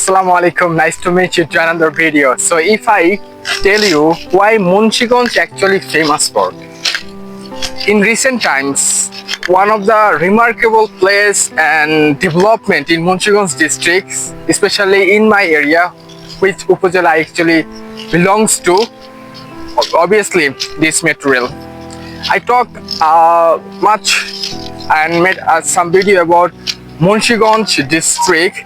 Assalamu alaikum, nice to meet you to another video. So if I tell you why Munshiganj actually famous for, in recent times, one of the remarkable place and development in Munshiganj district, especially in my area, which Upazila actually belongs to, obviously this metro rail. I talk much and made some video about Munshiganj district,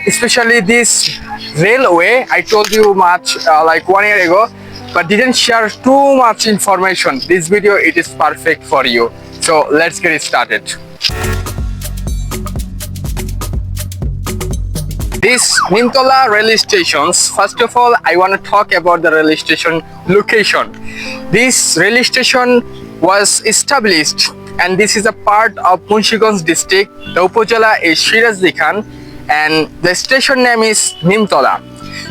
especially this railway. I told you much like 1 year ago, but didn't share too much information. This video, it is perfect for you. So let's get it started. This Nimtola Rail Stations, first of all, I want to talk about the rail station location. This rail station was established, and this is a part of Munshiganj district. The Upazila is Shirazdikan, and the station name is Nimtola.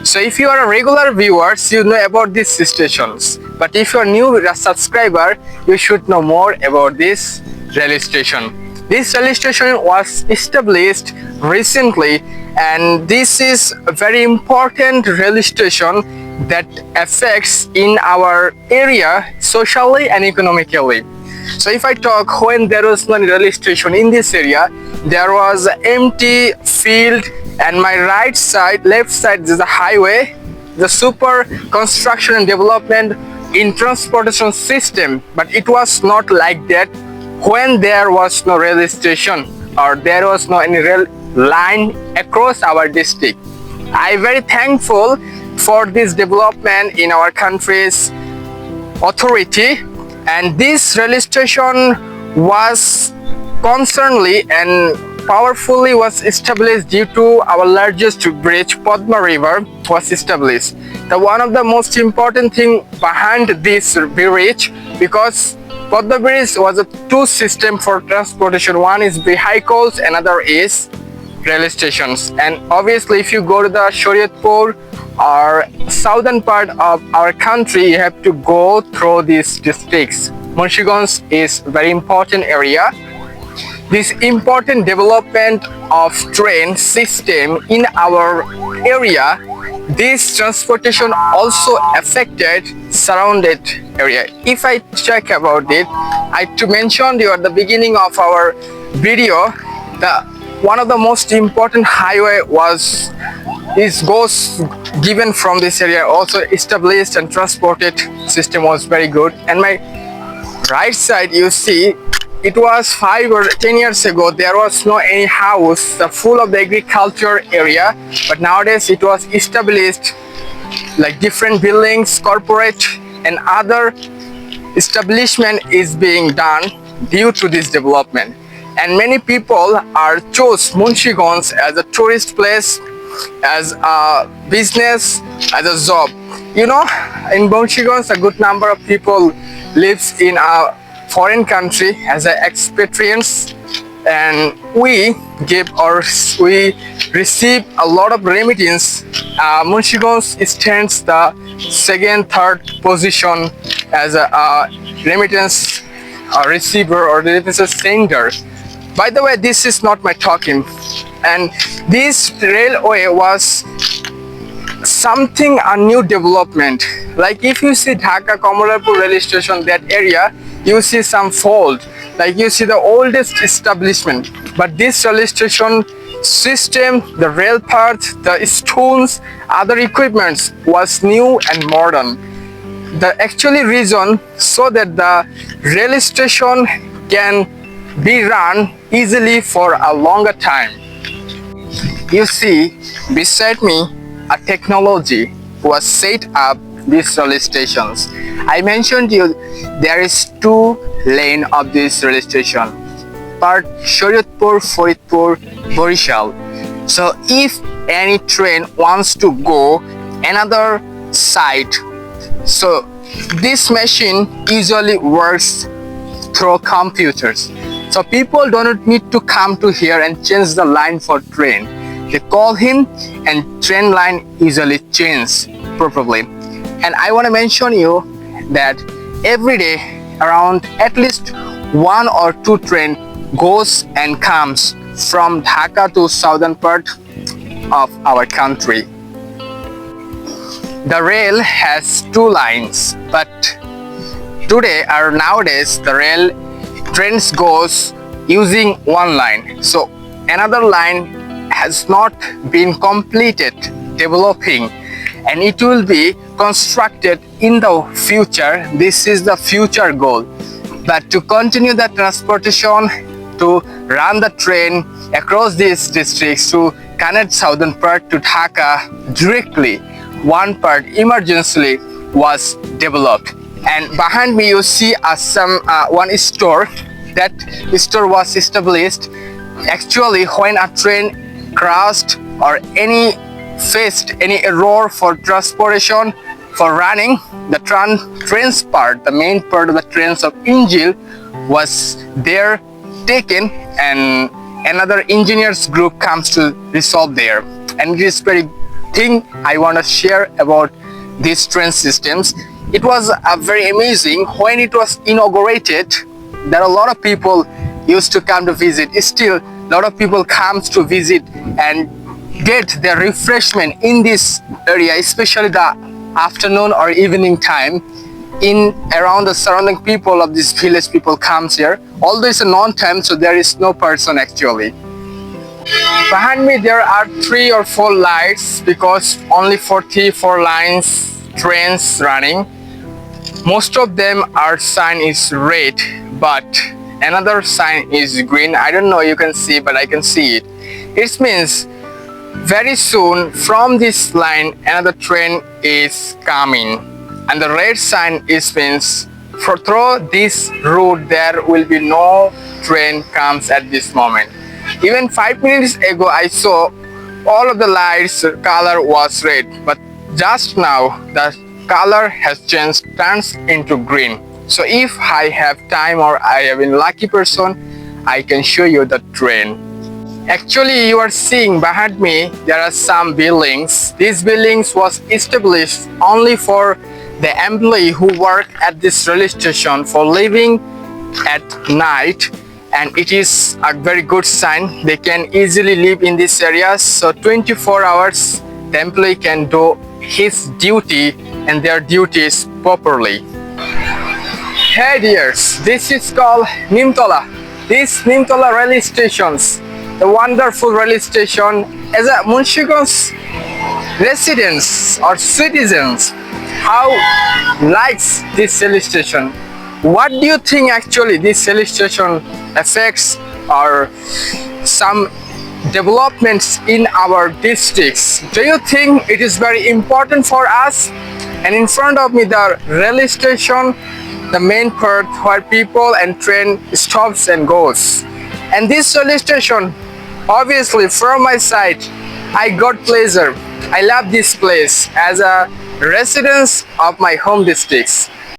So if you are a regular viewer, you know about these stations. But if you are new subscriber, you should know more about this rail station. This rail station was established recently, and this is a very important rail station that affects in our area socially and economically. So if I talk, when there was no rail station in this area, there was an empty field, and my right side, left side is a highway, the super construction and development in transportation system. But it was not like that when there was no rail station or there was no any rail line across our district. I'm very thankful for this development in our country's authority, and this rail station was concernedly and powerfully was established due to our largest bridge, Padma River, was established. The one of the most important thing behind this bridge, because Padma Bridge was a two system for transportation. One is vehicles, another is rail stations. And obviously, if you go to the Shariatpur or southern part of our country, you have to go through these districts. Munshiganj is very important area. This important development of train system in our area, this transportation also affected surrounded area. If I check about it, I to mention you at the beginning of our video, one of the most important highway goes given from this area, also established, and transported system was very good. And my right side, you see, it was 5 or 10 years ago, there was no any house full of the agriculture area, but nowadays it was established like different buildings, corporate and other establishment is being done due to this development. And many people are chose Munshiganj as a tourist place, as a business, as a job. You know, in Munshiganj, a good number of people lives in a foreign country as an expatriates, and we receive a lot of remittance. Munshiganj stands the second, third position as a remittance receiver or remittance sender. By the way, this is not my talking, and this railway was something a new development. Like if you see Dhaka Kamalapur rail station, that area, you see some fold, like you see the oldest establishment. But this rail station system, the rail parts, the stones, other equipments was new and modern. The actually reason so that the rail station can be run easily for a longer time. You see beside me, a technology was set up these rail stations. I mentioned you there is 2 lanes of this rail station, part Shariatpur, Faridpur, Borishal. So if any train wants to go another side, so this machine usually works through computers. So people don't need to come to here and change the line for train. They call him and train line usually change properly. And I want to mention you that every day around at least 1 or 2 train goes and comes from Dhaka to southern part of our country. The rail has two lines, but today or nowadays the rail trains goes using one line. So another line has not been completed developing, and it will be constructed in the future. This is the future goal. But to continue the transportation, to run the train across these districts to connect southern part to Dhaka directly, one part emergently was developed. And behind me you see one store. That store was established actually when a train crashed or faced any error for transportation, for running the train's part, the main part of the trains of engine was there taken, and another engineers group comes to resolve there. And this very thing I want to share about these train systems. It was very amazing when it was inaugurated. There are a lot of people used to come to visit. Still a lot of people comes to visit and get their refreshment in this area, especially the afternoon or evening time. In around the surrounding people of this village, people comes here, although it's a non-time, so there is no person actually. Behind me there are 3 or 4 lights, because only 44 lines trains running. Most of them are sign is red, but another sign is green. I don't know, you can see, but I can see it. It means very soon from this line another train is coming, and the red sign is means through this route there will be no train comes at this moment. Even 5 minutes ago I saw all of the lights color was red, but just now the color has changed, turns into green. So if I have time or I have been lucky person, I can show you the train. Actually, you are seeing behind me there are some buildings. These buildings was established only for the employee who work at this railway station for living at night, and it is a very good sign. They can easily live in this area, so 24 hours the employee can do his duty and their duties properly. Hey dears, this is called Nimtola. This Nimtola Rail Stations, the wonderful railway station, as a Munshiganj residents or citizens, how likes this railway station? What do you think actually this railway station affects or some developments in our districts? Do you think it is very important for us? And in front of me the railway station, the main part where people and train stops and goes. And this railway station, obviously from my side, I got pleasure. I love this place as a residence of my home districts.